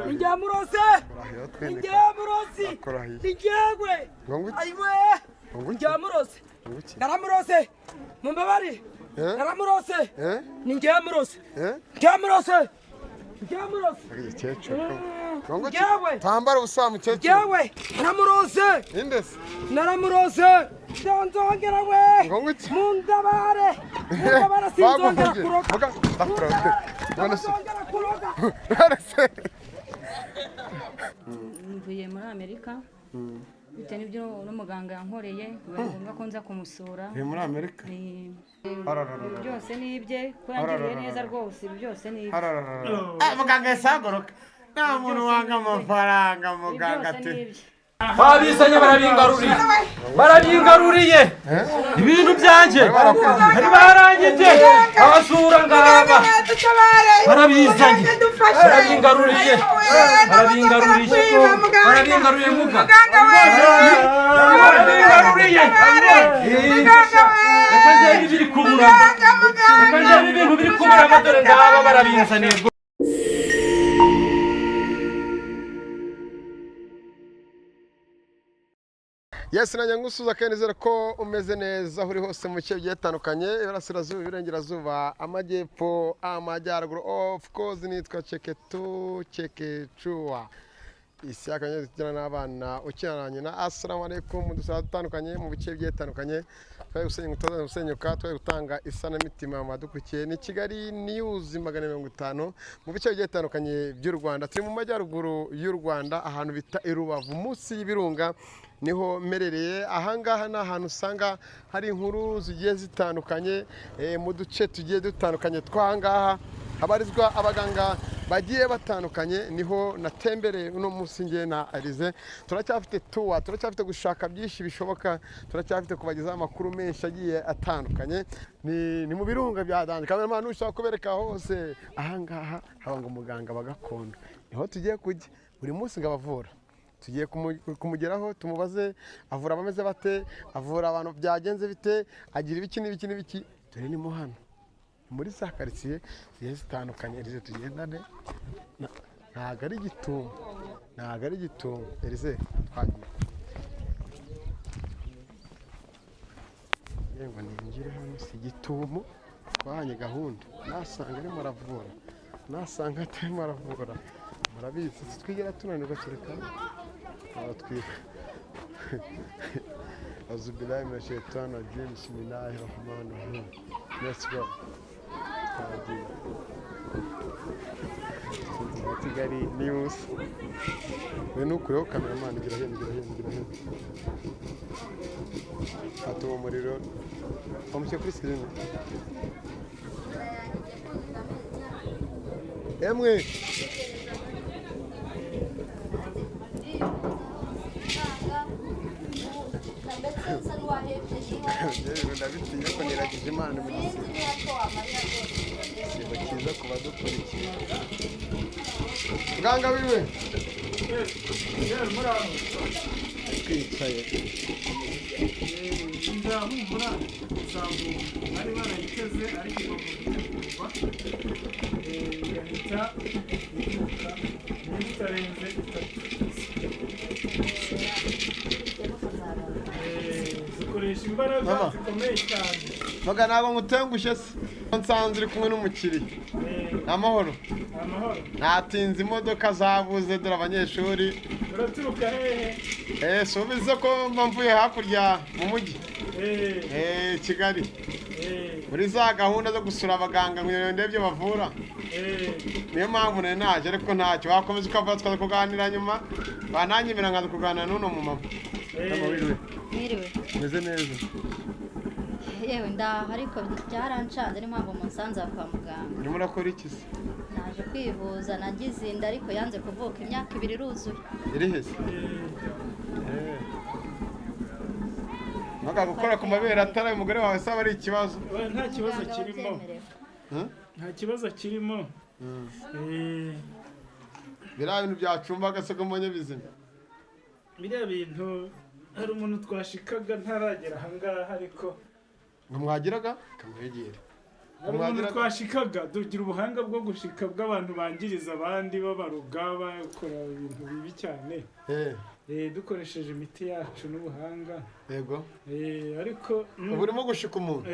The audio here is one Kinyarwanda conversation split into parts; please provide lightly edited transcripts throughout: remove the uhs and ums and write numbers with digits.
Injamurose. Injamurosi. Injagwe. Aiwe. Injamurose. Naramurose. Mumbabari. Naramurose. Ninjamurose. Injamurose. Injamurose. Yawe. Tambara ubusamu cece. Yawe. Naramurose. Indese. Naramurose. Ndonzongera we. Mundabare. Mundabare sinzongera kuroga. Ndongera kuroga. Mvuye muri Amerika. Bite nibyo n'umuganga yankoreye ngombwa ko nza kumusura. Muri Amerika. Byose nibye ko yangiriye neza rwose byose nibye. Muganga yasagoroka. Nta muntu wanga amafaranga muganga ati. Babisanye barabingaruriye ibintu byanje hari barangije abasura ngaba barabizanye barabingaruriye muga barabingaruriye reka njye ibiri kubura reka njye ibintu biri kubura amadore ngaba barabinzanye. Yes, nanya ngusuza kenezera ko umeze neza uri hose mu bice bigiye bitandukanye iburasirazuba iburengerazuba amajyepfo amajyaruguru of course nitwa Chekechua isi akanye tujyana n'abana ukinaranye na assalamu alaikum dusaba dutandukanye mu bice bigiye bitandukanye twaye gusenyuka twaye gutanga isanamitima amadukurikiye ni Kigali News 250 mu bice bigiye bitandukanye by'u Rwanda turi mu majyaruguru y'u Rwanda ahantu bita Irubavu munsi y'ibirunga niho merereye ahangaha n'ahantu usanga hari inkuru zigiye zitandukanye mu duce tugiye dutandukanye twangaha habarizwa abaganga bagiye batandukanye niho natembereye uno munsi ngiye na Alize turacyafite turacyafite gushaka byinshi bishoboka turacyafite kubagezaho amakuru menshi agiye atandukanye ni mu birunga bya Danje kamera ushaka kubereka hose ahangaha haba ngo muganga bagakondo niho tugiye kujya buri munsi ngabavura tugiye kumugeraho tumubaze avura abameze bate avura abantu byagenze bite agira ibiki n'ibiki dore ni mo hano muri za quartier zigiye zitandukanye Elize tugendane ntago ari gitumo Elize twagiye yego ninjire hano si gitumo twahanye gahunda nasanga ari muravura nasanga atari muravura murabizi twigera tunanirwa kireka twika azubilahi mina shaitani rajim bismillahi rahmani rahim let's go Kigali News we nukureho cameraman gira hino atuwo muriro amushe kuri screen emwe ndabitiye ko niragije Imana mu gisigo kiza kuba dukurikiye muganga wiwe twicaye ndahumura sambu ari barayiteze ariko igomba yahita ibyuka n'itarenze zikoresha imbaraga zikomeye cyane maga ntabwo ngutengushye se nsanze uri kumwe n'umukiriya amahoro natinze imodoka zabuze dore abanyeshuri uraturuka hehe subize ko mvuye hakurya mu mujyi Kigali muri za gahunda zo gusura abaganga ngo ndebye bavura niyo mpamvu nari naje ariko ntacyo wakomeza ukava twaza kuganira nyuma bananyemera nkaza kuganira n'uno mu mama Mwiriwe meze neza yewe ndaha ariko byarancanze ni mpamvu musanze kwa muganga urimo urakora iki se naje kwivuza nagize inda ariko yanze kuvuka imyaka 2 iruzuye iri hese Maka gukora ku mabere atari umugore wawe saba ari ikibazo nta kibazo kirimo nta kibazo kirimo bira bintu byacumbaga se ko mbonye bizima biriya bintu hari umuntu twashikaga ntaragera ahangaha ariko ngo mwagiraga kamwegere hari umuntu twashikaga tugira ubuhanga bwo gushika bw'abantu bangiriza abandi babaruga bakora ibintu bibi cyane dukoresheje imiti yacu n'ubuhanga yego ariko ubu urimo gushika umuntu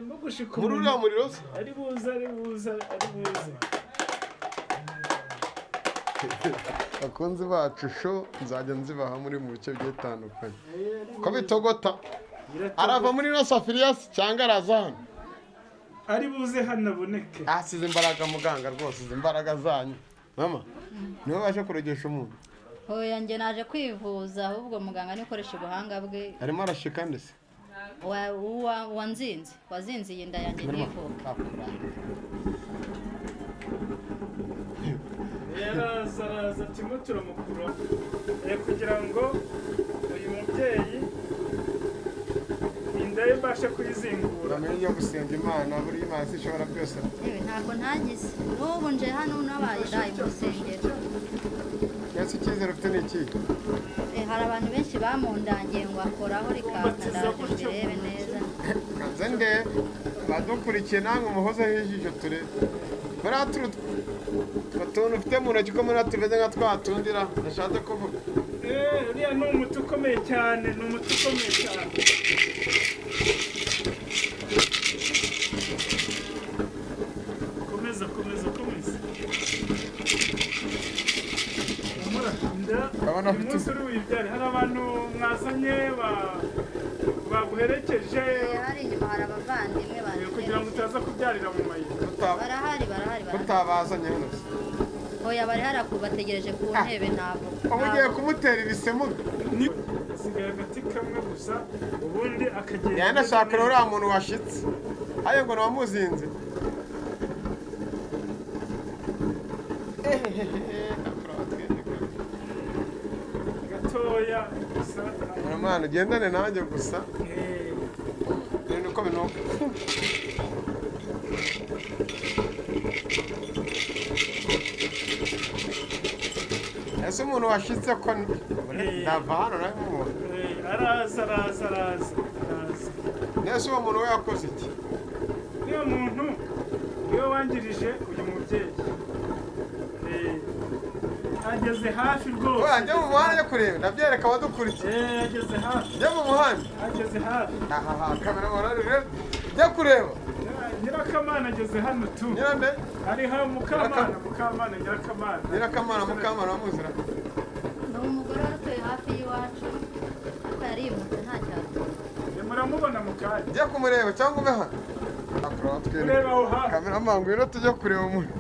mo gushika muri uriya muriro ari buza bakunzi bacu sho nzajya nzibaha muri mu bice bigiye bitandukanye ko bitogota arava muri ino safiriya cyangwa araza hano ari buze hano aboneke asize imbaraga muganga rwose izi imbaraga zanyu mama niwe waje kurogesha umuntu oya njye naje kwivuza ahubwo muganga nikoresha ubuhanga bwe arimo arashika ndetse wazinziye inda yanjye ntivuka araza turimo turamukura kugira ngo uyu mubyeyi inda ye mbashe kuyizingura bamenye gusenga imana buriya imana ishobora byose ntabwo ntagize n'ubu nje hano nabaye ndaye mu rusengero mbese icyizere ufite ni iki hari abantu benshi bamundangiye ngo akoraho rikaka ndaje mbirebe neza kanze nde badukurikiye namwe muhozeho ijisho turebe buriya utuntu ufite mu ntoki ko muri tumeze nka twatundira ndashatse kuvuga uriya ni umuti ukomeye cyane komeza umunsi uri wibyare hari abantu mwazanye baguherekeje hari inyuma hari abavandimwe kugira ngo utaza kubyarira mu mayira barahari utabazanye hano oya bari bategereje ku ntebe ntabwo ubu ugiye kumutera ibisemuga hasigaye agati kamwe gusa ubundi akagenda yanashaka rero uriya muntu washitse ayo ngo ntiwamuzinze gatoya gusa mwana ugendane nanjye gusa niko binuka ese umuntu washitse ko ndava hano nawe mubona araza nese uwo muntu we yakoze iki niyo muntu niwe wangirije uyu mubyeyi ageze hafi rwose njya mu muhanda njya kureba ndabyereka abadukurikiye ageze hafi njya mu muhanda ageze hafi kamera morali rero njya kureba nyirakamana ageze hano tu nyirande ariho mukamana nyirakamana wamuzira ni umugore wari utuye hafi y'iwacu ariko yarimutse nta cyato muramubona mu kanya njya kumureba cyangwa ube hano ureba aho hafi kamera mangu rero tujya kureba umuntu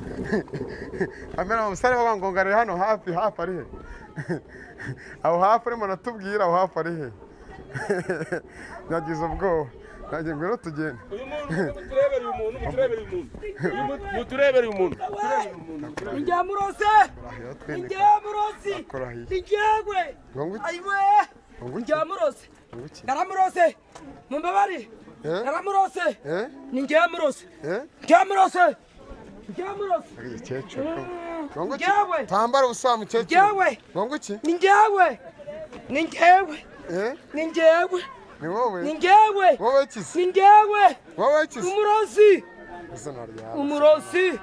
kamera umusare wabangonga ari hano hafi ari he aho hafi urimo natubwira aho hafi ari he nagize ubwoba nagiye ngwino tugende muturebere uyu muntu Njyamurose ayiwe njyamurose naramurose mumbabari naramurose ni njyamurose tambara ubusa mukecuru ngongo iki ni njyewe ni wowe ni njyewe wowe kisi ni njyewe wowe kisi umurozi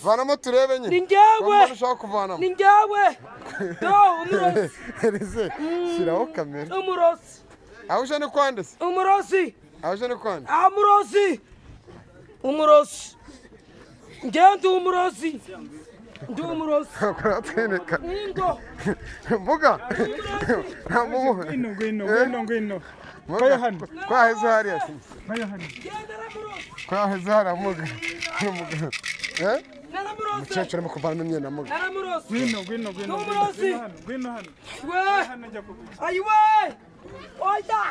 vanamo turebe nyine ni njyewe ushaka kuvanamo ni njyewe umurozi Elise shyiraho kamera umurozi aho uje ni kwande se umurozi aho uje ni kwande umurozi njyewe ndi umurozi kuratwereka ingo mbuga ngwino twaheze hariya twaheze hariya muga umukecuru arimo kuvanamo imyenda muga ngwino ayiwe oya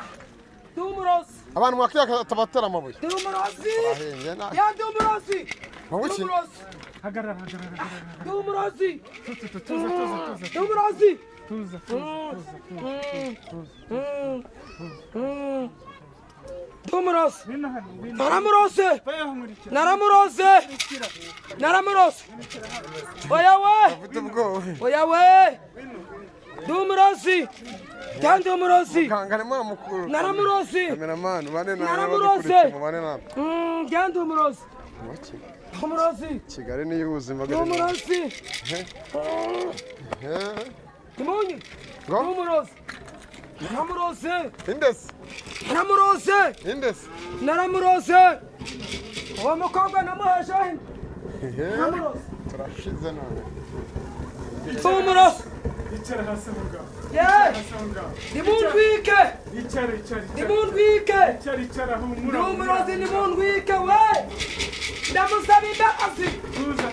ndi umurozi abantu mwakwiye atabatera amabuye ndi umurozi ndi umurozi hagarara ndi umurozi tuza naramurose oya we afite ubwoba oya we Ndi umurozi. Jya ndi umurozi. Muganga ni mwana mukuru. Naramurozi. Kameramani bane na Naramuroze. bane na. Jya ndi umurozi. Waki. Umurozi. Kigali ni y'ubuzima Ndi umurozi. Kimunyi. Ngo? Ndi umurozi. Naramuroze. Indesi. Naramuroze. Indesi. Naramuroze. Uwo mukobwa namuheshe. Naramuroze. Turashize none. Ndi umurozi. Icara hasi mugabo. Nimundwike. Icara. Nimundwike. Icara Ndi humura. umurozi nimundwike we. Ndamusaba imbabazi. Tuza.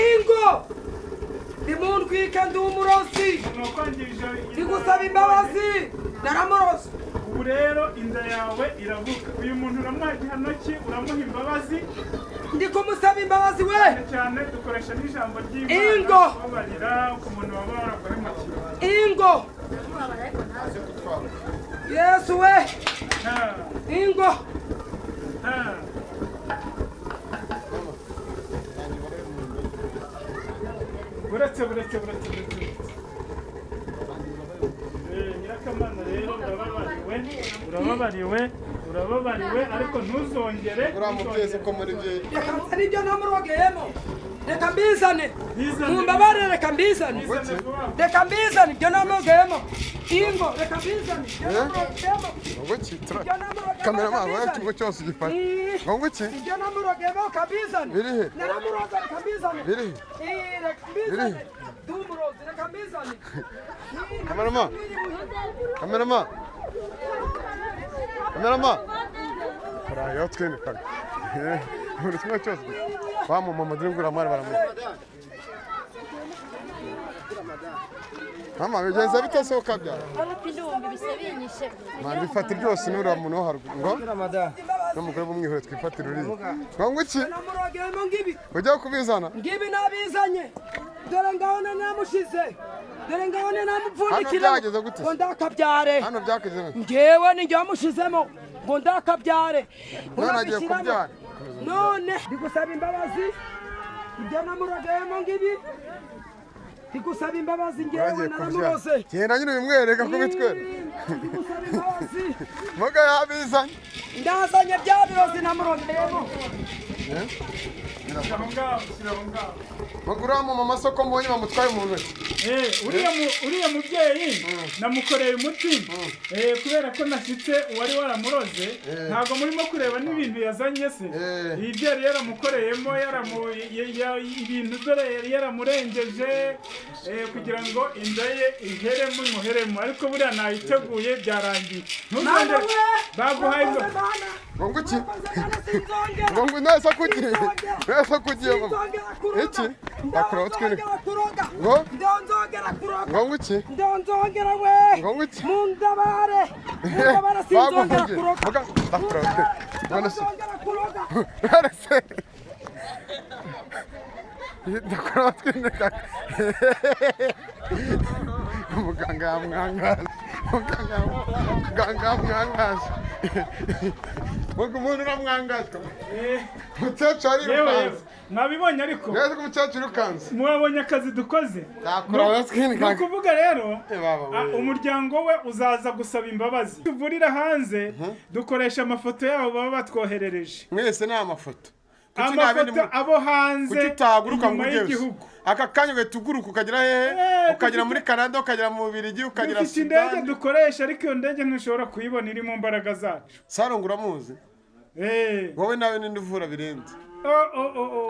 Ingo. Nimundwike ndi umurozi. Nakwangirije. Ndi gusaba imbabazi. Naramurozi. Ubu rero inda yawe iravuka. Uyu muntu uramuha igihano ki? Uramuha imbabazi? Ndi kumusaba imbabazi we. Cyane dukoresha n'ijambo ry'Imana. Ingo. Kubabarira ku muntu waba waraguhemukiye. Ingo. Yesu we. Ingo. Buretse. Nyirakamana rero urababariwe ariko ntuzongere. Uriya mubyeyi ko muri bye. Reka nzane ibyo namurogeyemo. Reka mbizane. Mumbabarire reka mbizane. Reka mbizane ibyo namurogeyemo. Ingo reka mbizane. Ibyo namurogeyemo. Ngoki tura. Kameramani wa kimwe cyose gifata. Ngoki. Ibyo namurogeyemo kabizane. Birihe? Naramuroza reka mbizane. Birihe? Reka mbizane. Dumuroza reka mbizane. Kameramani. Kurayo twene kare. Buri kimwe cyose. Wa mama ndingura mari baramuye. Mama bigenze bite so kabya? Ndumva bisebinyishe. Mandi fata byose n'ura muntu haruguru ngo. N'umugore bumwihore twifatira uri. Ngo iki? Namurogeyemo ngibi. Ujya kubizana? Ngibi nabizanye. Dore ngabona namushize. Dore ngabona namupfundikira. Hano byageze gute? Ngo ndakabyare. Hano byakageze. Ngewe ni njye wamushizemo ngo ndakabyare. None agiye kubyara. None ndigusaba imbabazi. Ibyo namurogeyemo ngibi. Ndigusaba imbabazi ngewe naramuroze. Genda nyine bimwereka ko bitwere. Ndigusaba imbabazi. Muga yabizanye. Ndazanye bya birozi namurogeyemo. Magura mu masoko mbonye bamutwaye mu ntoki. Uriya mubyeyi namukoreye umuti kubera ko nashyitse uwari waramuroze ntabwo murimo kureba n'ibintu yazanye se ibi byari yaramukoreyemo ibintu dore yari yaramurengeje kugira ngo inda ye imuheremo ariko buriya nayiteguye byarangiye baguhaye ngo iki ngo nasa kugiye mama iki bakora twene ngo ndonzongera kuroga ngo iki ndonzongera we ngo iki mundabare sinzongera kuroga bakora ndonzongera kuroga barase ndakora twene muganga yamwangaza umuntu uramwangaza umukecuru arirukanze nabibonye ariko neza ko umukecuru ukanze mwabonye akazi dukoze ni ukuvuga rero umuryango we uzaza gusaba imbabazi tuvurira hanze dukoresha amafoto yabo baba batwoherereje mwese ni amafoto abo hanze inyuma y'igihugu aka kanya ugahita uguruka ukagera hehe ukagera muri Canada ukagera mu Bubiligi ukagera dufite indege dukoresha ariko iyo ndege ntushobora kuyibona iri mu mbaraga zacu Sarongo uramuzi wowe nawe ninde uvura birenze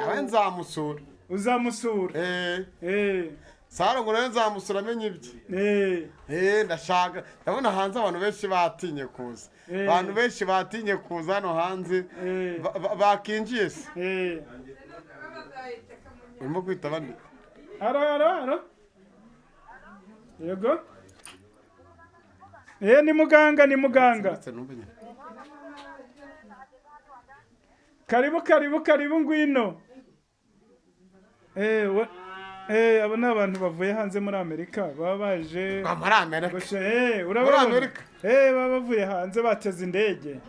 nawe nzamusura uzamusura Sarongo nawe nzamusura amenye ibye ndashaka ndabona hanze abantu benshi batinye kuza abantu benshi batinye kuza hano hanze bakinjiye se urimo kwita bande aro yego ni muganga karibu ngwino abo ni abantu bavuye hanze muri Amerika baba baje muri Amerika baba bavuye hanze bateze indege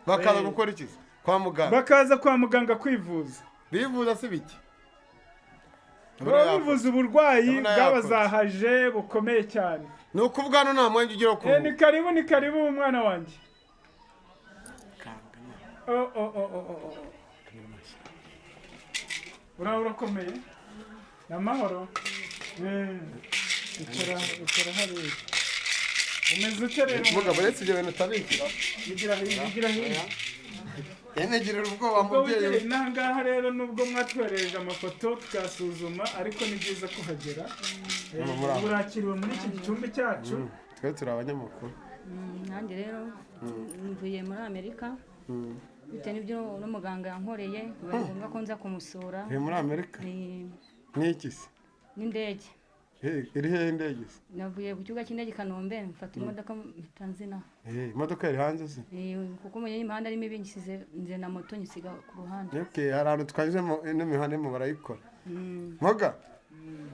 bakaza gukora iki kwa muganga bakaza kwa muganga kwivuza bivuza se biki baba bivuze uburwayi bwabazahaje bukomeye cyane. Ni ukuvuga hano nta mwanya ugira ku ni karibu umwana wanjye. Urakomeye n'amahoro. Ikora hariya umeze ute rero mugabo uretse ibyo bintu utabikira bigira hino yanegirira ubwoba mubyeyi. N'ahangaha rero nubwo mwatwerereje amafoto tukasuzuma ariko ni byiza kuhagera. Murakiriwe muri iki gicumbi cyacu. Twe turi abanyamakuru. Nanjye rero mvuye muri Amerika bitewe n'ibyo n'umuganga yankoreye biba ngombwa ko nza kumusura. Muri Amerika n'iki se? N'indege. Iri hehe indege se? Navuye ku kibuga cy'indege Kanombe mfata imodoka Tanzania. Imodoka iri hanze se? Kuko umenye imihanda arimo ibi ngisize nze na moto nyisiga ku ruhande. Okay, hari ahantu twanyuzemo n'imihanda mu barayikora. Mpoga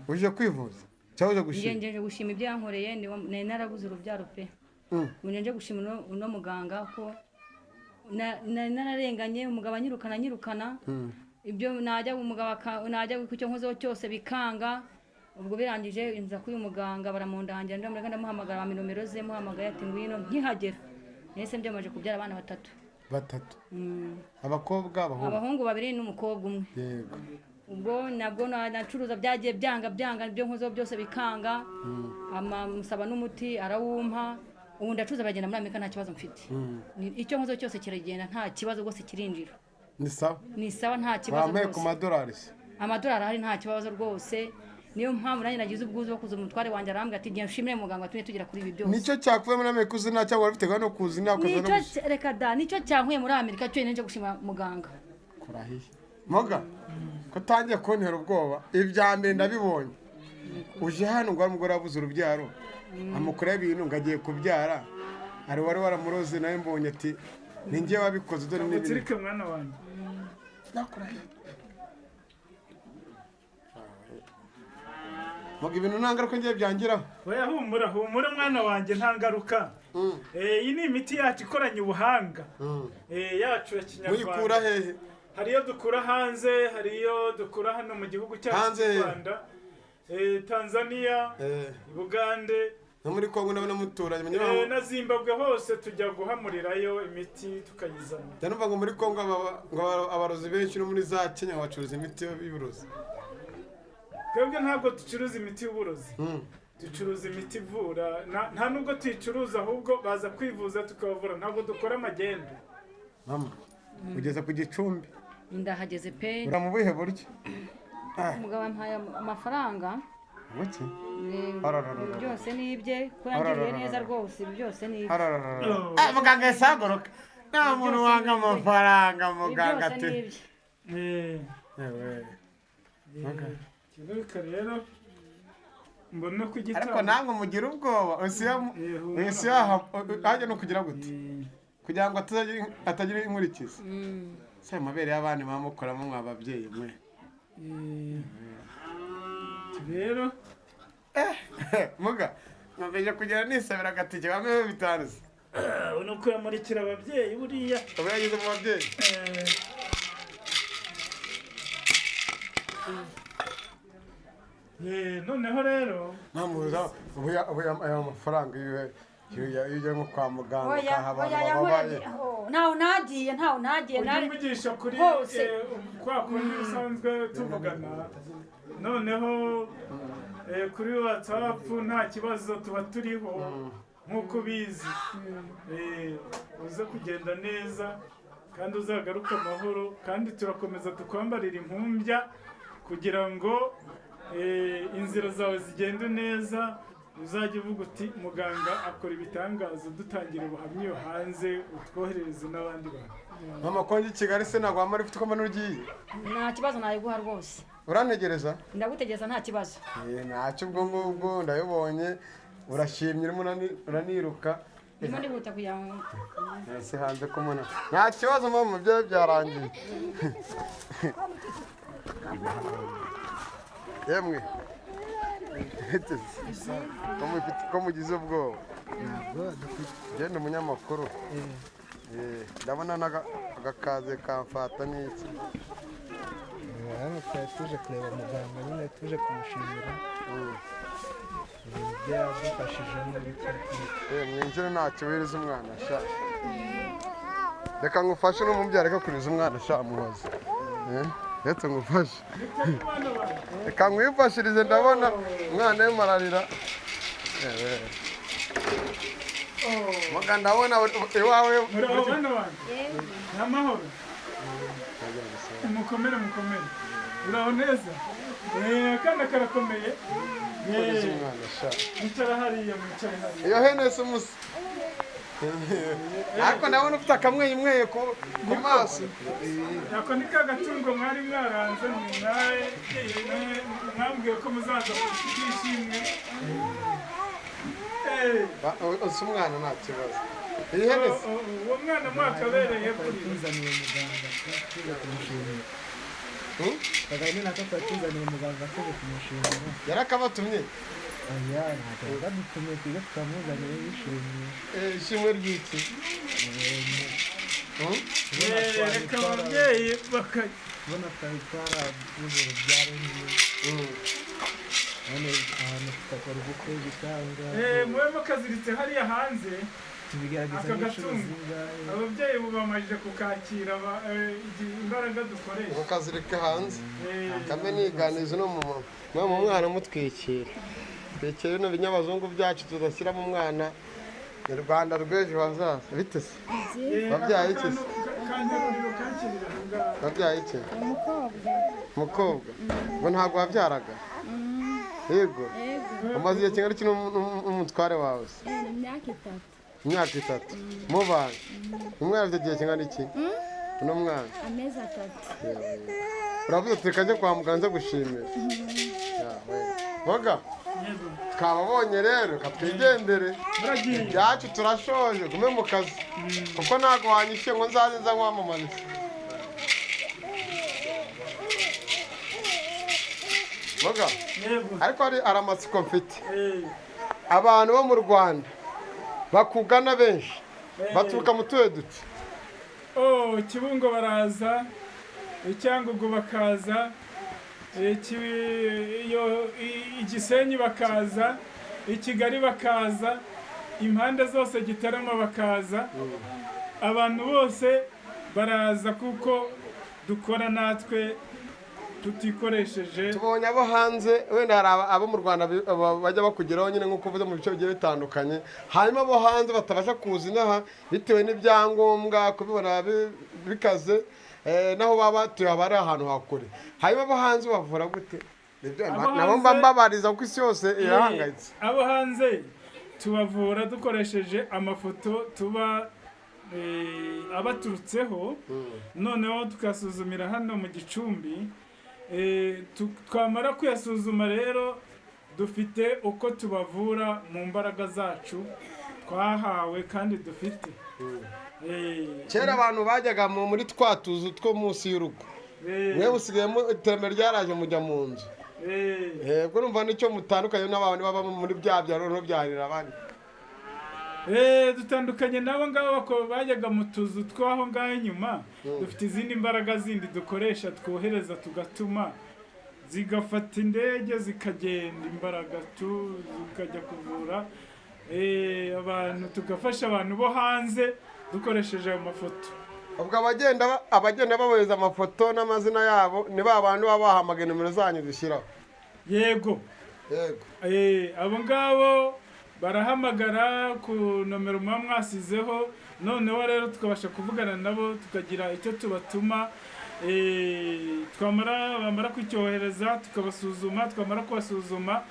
uje kwivuza cyangwa uje gushima? Nje gushima ibyo yankoreye ni narabuze urubyaro pe. Nje gushima uno muganga ko nararenganye umugabo anyirukana ibyo najya umugabo najya ku cyo nkozeho cyose bikanga. Ubwo birangije inza kuyu muganga baramundangira ndamuhamagara nomero ze muhamagaye ati ngwino nkihagera nese byamaje kubyara abana batatu abakobwa abahungu babiri n'umukobwa umwe. Yego. Ubwo nabwo nacuruza byagiye byanga ibyo nkozeho byose bikanga amusaba n'umuti arawumpa ubu ndacuruza bagenda muri Amerika nta kibazo mfite. Icyo nkozeho cyose kiragenda nta kibazo rwose kirinjira. Ni sawa nta kibazo rwose. Bamwe ku madolari se? Amadolari hari nta kibazo rwose. Niyo mpamvu nanjye nagize ubwuzu bwo kuza umutware wanjye arambwira ati nshimire muganga watumye tugera kuri ibi byose. Nicyo cyakuye muri Amerika uzina cyangwa warufite gano kuzina ukaza no reka da nicyo cyankuye muri Amerika cyo nje gushima muganga. Kurahiye. Moga ko tangiye kontera ubwoba ibya mbere ndabibonye. Uje hano ngo umugore abuze urubyaro amukora ibintu ngagiye kubyara ari wari waramuroze nawe mbonye ati ninjye wabikoze dore n'ibindi. Utirike mwana wanjye. Nakurahiye. Moga ibintu ntangaruka ngiye byangiraho. Oya humura mwana wanjye ntangaruka. Iyi ni imiti yacu ikoranye ubuhanga. Yacu ya Kinyarwanda. Muyikura hehe? Hariyo dukura hanze, hariyo dukura hano mu gihugu cyacu cy'u Rwanda. Tanzania, Bugande, no muri Kongo nabona muturanye na Zimbabwe hose tujya guhamurirayo imiti tukayizana. Yanumva ngo muri Kongo abarozi benshi no muri za Kenya bacuruza imiti y'uburozi. Twebwe ntabwo ducuruza imiti y'uburozi. Ducuruza imiti ivura. Nta nubwo tuyicuruza ahubwo baza kwivuza tukabavura. Ntabwo dukora amagendo. Mama, ugeze ku Gicumbi? Ndahageze pe. Uramubihe buryo? Umugabo yampaye amafaranga. Muki? Byose nibye ko yangiriye neza rwose byose nibye. Muganga yasagoroka. Nta muntu wanga amafaranga muganga ati. Kigaruka rero mbona kugitanga. Ariko namwe mugira ubwoba usiya haje no kugira gute kugira ngo atagira inkurikiza. Se mabere y'abandi bamukoramo mwababyeyi mwe. Rero muga nabeje kugira nisabira gatike bamwe bitanze. Uno kuyamurikira ababyeyi buriya. Abayagize mu babyeyi. Noneho rero namuza aya mafaranga iyo nko kwa muganga kahaba ntaho nagiye ugimugisha kuri kwa kundi usanzwe tuvugana noneho kuri WhatsApp nta kibazo tuba turiho nk'uko bizi uze kugenda neza kandi uzagaruka amahoro kandi turakomeza tukwambarira impumbya kugira ngo inzira zawe zigende neza uzajya uvuga uti muganga akora ibitangazo dutangira ubuhamya iyo hanze utwoherereze n'abandi bantu. Mama konje Kigali se nagwa mari ufite komano ugiye? Nta kibazo nayiguha rwose. Uranegereza? Ndagutegereza nta kibazo. Ntacyo ubwo ngubwo ndayibonye urashimye uraniruka. Ndimo ndihuta kugira ngo ese hanze ko mona. Nta kibazo mama byo byarangiye. Yemwe ko mugize ubwoba genda umunyamakuru ndabona agakaze kamfata n'iki hano twari tuje kureba muganga nyine tuje kumushimira ibyo yadufashijemo mwinjire ntacyo wiriza umwana sha reka ngufashe n'umubyeyi reka kuriza umwana sha muhoza ndetse ngufashe reka nkwifashirize ndabona umwana we mararira muga ndabona iwawe murabona wanjye n'amahoro mukomere uraho neza akana karakomeye mwicara hariya iyo hene se umusa ariko ndabona ufite akamwenyumweye ku maso ako ni ka gatungo mwari mwaranze mwambwiye ko muzaza kutishimwe usa umwana nta kibazo iyi hene se uwo mwana mwakabereye kuri tuzaniye muganga tuje kumushimira kagame nako twatuzaniye muganga tuje kumushimira yarakabatumye oya ntabwo badutumye tujye tukamuzanire yishimye ishimwe ry'iki reka ababyeyi bakabona twari twarabuze urubyaro none ahantu tugakora ubukwe gitanga mube mukaziritse hariya hanze tubigerageza n'inshuro zingahe ababyeyi bubamajije kukakira imbaraga dukoresha ukazirika hanze kame niganiza no mu mwana mutwikira twikira bino binyabazungu byacu tudashyiramo umwana ni Rwanda rw'ejo hazaza bite se wabyaye iki se wabyaye iki umukobwa ngo ntabwo wabyaraga yego umaze igihe kingana iki n'umutware wawe se imyaka 3 mubana umwana afite igihe kingana iki uno mwana amezi 3 uravuze reka njye kwa muganga gushimira boga twababonye rero katwigendere ibyacu turashoje gume mu kazi kuko ntabwo wanyishyuye ngo nzaze nza nkwamamaza boga ariko hari amatsiko mfite abantu bo mu Rwanda bakugana benshi baturuka mu tuwe duce Kibungo baraza Icyangugu bakaza Igisenyi bakaza Kigali bakaza impande zose Gitarama bakaza abantu bose baraza kuko dukora natwe tutikoresheje tubonye abo hanze wenda hari abo mu Rwanda bajya bakugeraho nyine nk'uko uvuze mu bice bigiye bitandukanye hanyuma abo hanze batabasha kuza inaha bitewe n'ibyangombwa kubibona bikaze naho baba batuye haba ari ahantu hakure hanyuma abo hanze bavura gute nabo mbabariza kuko isi yose irahangayitse abo hanze tubavura dukoresheje amafoto tuba abaturutseho noneho tukasuzumira hano mu Gicumbi twamara kuyasuzuma rero dufite uko tubavura mu mbaraga zacu twahawe kandi dufite kera abantu bajyaga muri twa tuzu two munsi y'urugo mwe busigayemo iterambere ryaraje mujya mu nzu ubwo numva nicyo mutandukanye n'abantu baba muri bya byaro no byarira abandi dutandukanye nabo ngabo bajyaga mu tuzu twaho ngaho inyuma dufite izindi mbaraga zindi dukoresha twohereza tugatuma zigafata indege zikagenda imbaraga zikajya kuvura abantu tugafasha abantu bo hanze dukoresheje ayo mafoto ubwo abagenda babohereza amafoto n'amazina yabo ni ba bantu baba bahamagaye nimero zanyu dushyiraho yego abo ngabo barahamagara ku nomero muba mwasizeho noneho rero tukabasha kuvugana nabo tukagira icyo tubatuma bamara kucyohereza tukabasuzuma twamara kubasuzuma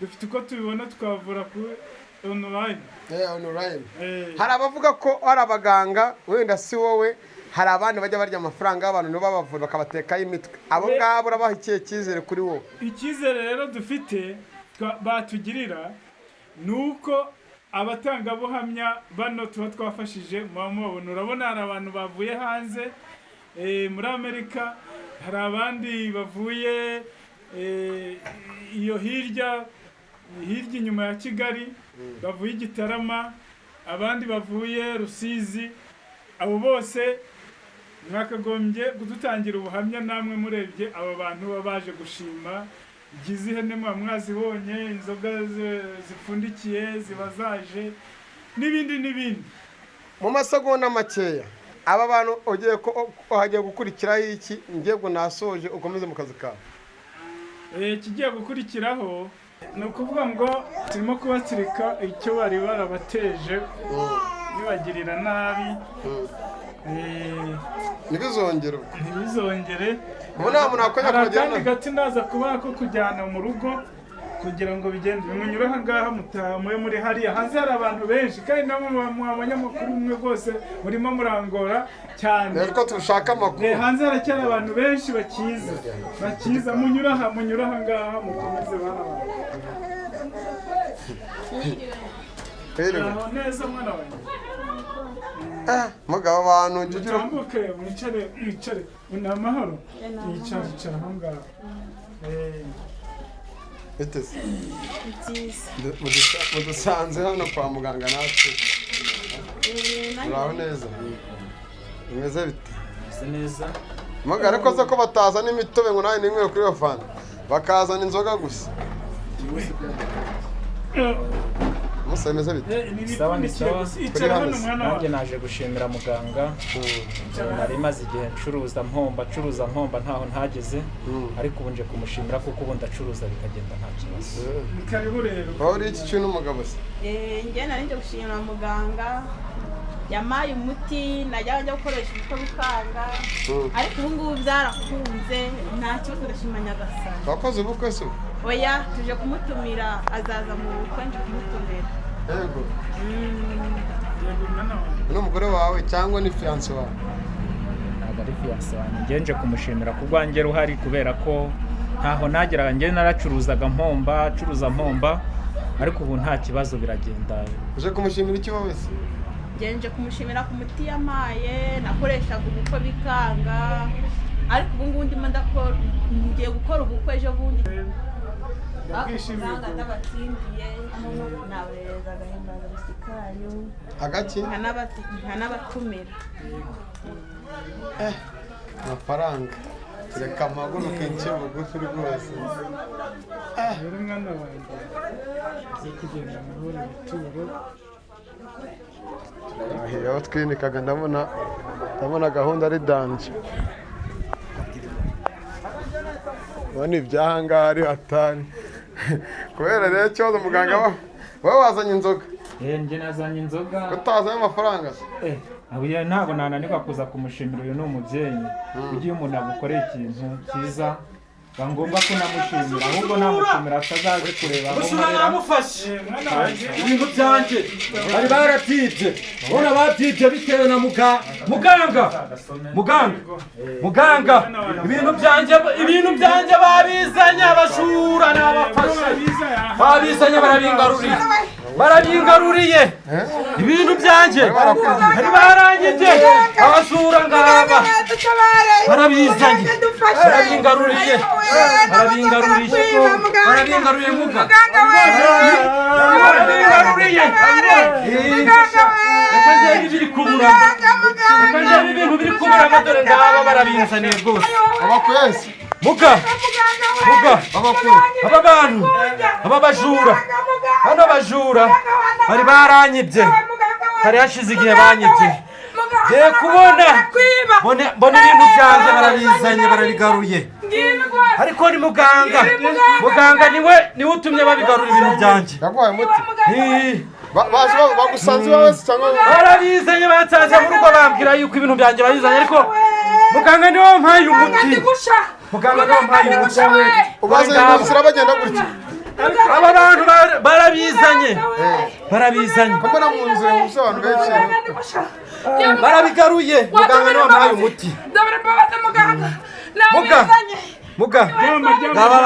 dufite uko tubibona tukabavura ku online hari abavuga ko hari abaganga wenda si wowe hari abandi bajya barya amafaranga y'abantu nibo babavura bakabatekaho imitwe abo ngabo urabaha ikihe cyizere kuri wowe icyizere rero dufite batugirira nuko abatangabuhamya bano tuba twafashije mubabona urabona hari abantu bavuye hanze muri Amerika hari abandi bavuye iyo hirya inyuma ya Kigali bavuye Gitarama abandi bavuye Rusizi abo bose mwakagombye kudutangira ubuhamya namwe murebye aba bantu baba baje gushima igize ihene mwazibonye, inzoga zipfundikiye ziba zaje n'ibindi. Mu masegonda makeya aba bantu ugiye ko hagiye gukurikiraho iki? Ngiye ngo nasoje ukomeze mu kazi kawe. Kigiye gukurikiraho ni ukuvuga ngo turimo kubatsirika icyo bari barabateje bibagirira nabi. Ntibizongere. Hari akandi gati ndaza kubaha ko kujyana mu rugo kugira ngo bigende. Munyura aha ngaha mutamuye muri hariya hanze hari abantu benshi kandi nabo abanyamakuru mwe rwose murimo murangora cyane. Rero tushaka amakuru. Hanze haracyari abantu benshi bakiza. Munyura aha ngaha mukomeze bana. Neza mwana wanjye. Mugabo abantu tugira mutambuke mwicare una mahoro yicara aho ngaho. Biteze mudusanze hano kwa muganga natwe uraho neza bimeze bite? Neza mugabo ariko se ko batazana imitobe ngo nawe nimwe kuri iyo fanta bakazana inzoga gusa musemeze bite? Sawa ni sawa. Nanjye naje gushimira muganga. Nari maze igihe ncuruza mpomba ntaho ntageze, ariko ubu nje kumushimira kuko ubu ndacuruza bikagenda nta kibazo. Karibu rero. Bari iki kintu umugabo se? Njye nari nje gushimira muganga yamaye umuti najya gukoresha uko bikanga, ariko ubu ngubu byarakunze nta kibazo ndashimanya Nyagasani. Wakoze ubukwe se? Oya tuje kumutumira azaza mu bukwe nje kumutumira. Yego. N'umugore wawe cyangwa ni fiance wawe? Ntabwo ari fiance wanjye, nje kumushimira ku bwanjye ruhari kubera ko ntaho nageraga. Njye naracuruzaga mpomba ariko ubu nta kibazo biragenda. Uje kumushimira iki wowe se? Nje kumushimira ku muti yamaye nakoreshaga ubukwe bikanga, ariko ubu ngubu ndimo ndakora ngiye gukora ubukwe ejo bundi. Ndabwishimiye n'abatsindiye nabereza agahimbaza rusikayo hagati nkanabatumira. Amafaranga reka amaguru kenshi bugufi rwose. Rero mwana wanjye uzi kugenda amahoro bituro. Aho twinikaga ndabona gahunda ari danje. None ibyahangaha ari hatari kubera rero cyoza muganga wowe wazanye inzoga. Njye nazanye inzoga. Utazanye amafaranga se? Ntabwo nananirwa kuza kumushimira. Uyu ni umubyeyi. Ugiye umuntu agukoreye ikintu cyiza ba ngombwa ko namushimira, ahubwo namushimira atazaje kureba aho mushura namufashe ibintu byanjye bari baratibye. Bona batibye bitewe na muganga ibintu byanjye babizanye abashura n'abafashe babizanye barabingaruriye ibintu byanjye bari barangije abashura ngaba barabizanye barabingaruriye muga barabingaruriye reka njyewe ibiri kubura ibintu biri kubura amadore ngaba barabinzaniye rwose abakwese muga aba bantu aba bajura bari baranyibye hari hashize igihe banyibye ngiye kubona mbona ibintu byanjye barabizanye barabigaruye ariko ni muganga niwe utumye babigarura ibintu byanjye. Yaguhaye umuti? Bagusanze iwawe se cyangwa? Barabizanye bansanze mu rugo bambwira yuko ibintu byanjye babizanye ariko muganga niwe wampaye umuti. Ubaze inzira bagenda gutya. Aba bantu barabizanye Kamera mu nzira ubusobanuro benshi barabigaruye muganga niwe wampaye umuti. Muga ngaba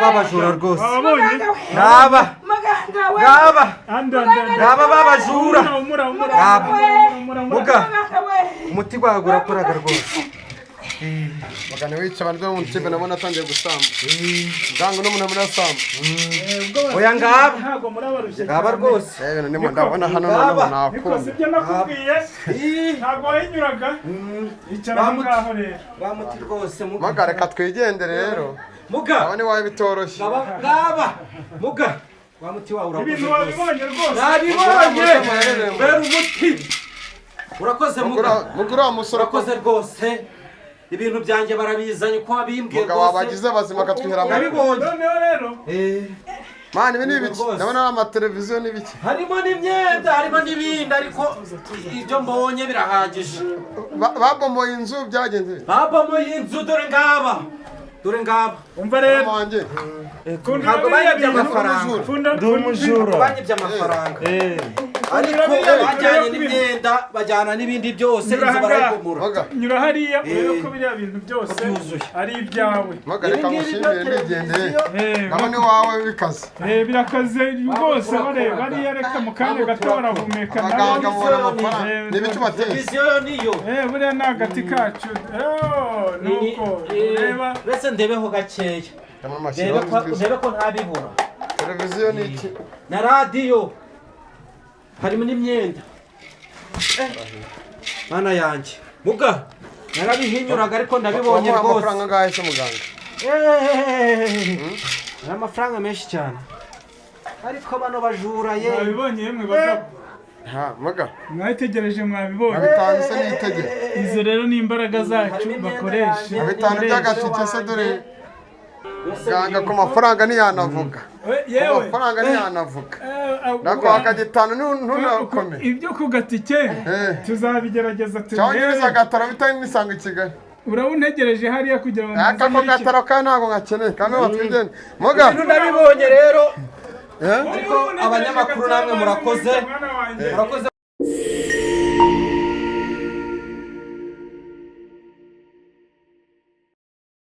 babajura rwose ngaba babajura muga umuti gwawe gurakoraga rwose Magana wica abantu bo mu kipe nabona atangiye gusamba. Muganga n'umuntu muri asamba. Oya ngaba. ntabwo murabarushye Ngaba rwose. Ndimo ndabona hano noneho nakunda. sibyo nakubwiye ntabwo wahinyuraga icara aho ngaho rero Bamuti rwose muga. Magara reka twigendere rero. Muga. Abane wawe bitoroshye. Ngaba. Muga. Bamuti wawe urakoze. ibintu wabibonye rwose Nabibonye. Bera umuti. Urakoze muga. Mugura umusoro Urakoze rwose. Ibintu byanjye barabizanye uko wabimbwiye rwose. Mugabo wabagize abazima akatwihera mu. Nabibonye. noneho rero Mani ibi ni ibiki? Ndabona ari amateleviziyo n'ibiki. Harimo n'imyenda, harimo n'ibindi ariko ibyo mbonye birahagije. Babomoye inzu byagenze. Babomoye inzu dore ngaba. Dore ngaba. umva rero Wanjye. Ntabwo banyibye amafaranga. ndi umujura Banyibye amafaranga. Ariko bajyanye n'imyenda, bajyana n'ibindi byose inzu barayigomora. nyura hariya urebe ko biriya bintu byose ari ibyawe Magareka mushimire ndigendeye. Ndabona iwawe bikaze. birakaze rwose bareba bariya reka mu kanya gato barahumeka Abaganga mubona amafaranga. Ni ibiki bateye? Televiziyo niyo. buriya ni agati kacu nuko ureba Mbese ndebeho gakeya. Ndebe ko ntabibura. Televiziyo ni iki? Na radiyo. Harimo n'imyenda. Mana yanjye. Muga. Narabihinyuraga ariko ndabibonye rwose. Amafaranga ngahe se muganga? Amafaranga menshi cyane. Ariko bano bajura ye. mwabibonye yemwe bagabo Muga. mwayitegereje mwabibonye Bitanu se nitegere. izo rero ni imbaraga zacu bakoresha Bitanu by'agatike se dore. Ganga ku mafaranga ntiyanavuga. Ku mafaranga ntiyanavuga. Nako akagitanu ntunakome. ibyo ku gatike tuzabigerageza Cyangwa gatara bitari nisanga i Kigali. urabuntegereje hariya kugira ngo Ako gatara ka ntago ngakeneye kandi batwigende. Muga. Ibintu ndabibonye rero. Ariko abanyamakuru namwe murakoze. Murakoze.